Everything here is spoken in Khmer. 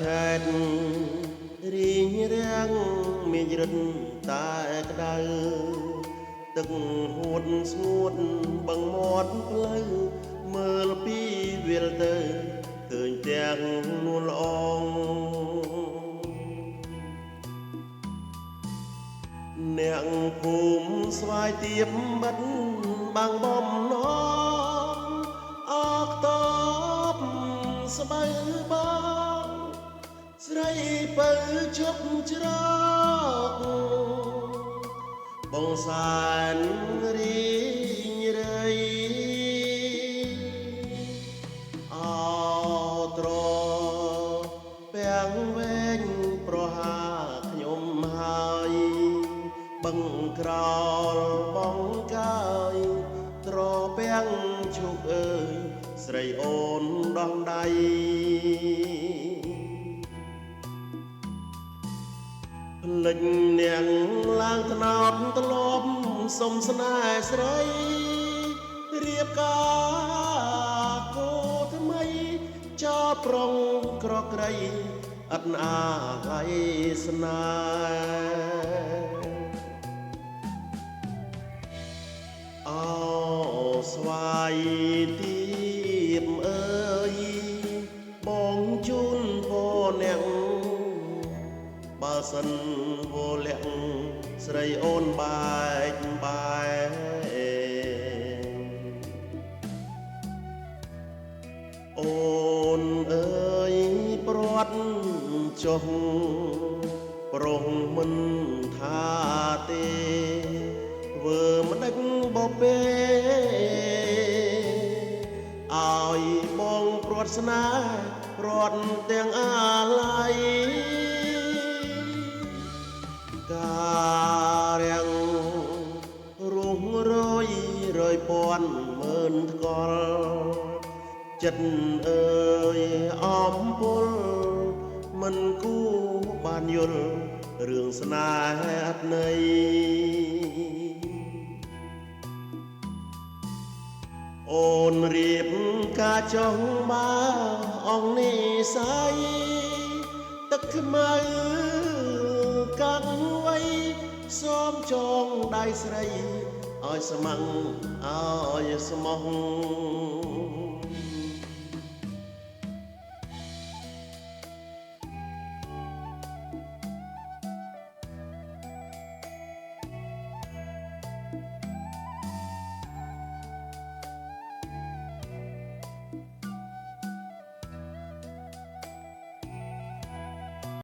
ឆែតរីងរាំងមានរឹតតែក្តៅទឹកហួតស្ងួតបឹងមាត់ផ្លូវមើលពីវាលទៅឃើញទាំងនួនល្អងអ្នកភូមិស្វាយទៀបបាត់បាំងបំណងអកតបស្បៃបងស្រីបើជប់ច្រកបងសានរីងរៃអោត្រពាំងវែងប្រហាខ្ញុំហើយបឹងក្រោលបងកាយត្រពាំងឈុកអើយស្រីអូនដងដៃភ្លេចនាងឡើងថ្នោតធ្លាប់សុំស្នេហ៍ស្រីរៀបការគោថ្មីចោលប្រុងក្រក្រៃអត់អាឡ័យស្នេហ៍អោស្វាយទៀបអើយបងជូនពរអ្នកបើសិនវលាក់ស្រីអូនបែកបែអូនអើយព្រាត់ចុះប្រុងមិនថាទេធ្វើមិនដេចបបេឲ្យបងព្រាត់ស្នេហ៍ព្រាត់ទាំងអាឡ័យការរាំងរុះរយពាន់ម៉ឺនថ្កល់ចិត្តអើយអំពុលមិនគូបានយល់រឿងស្នេហ៍អត់ន័យអូនរៀបការចុងបាអង្គនិស័យទឹកខ្មៅកាត់ໄວសូមចងដៃស្រីឲ្យស្មឹងឲ្យស្មោះ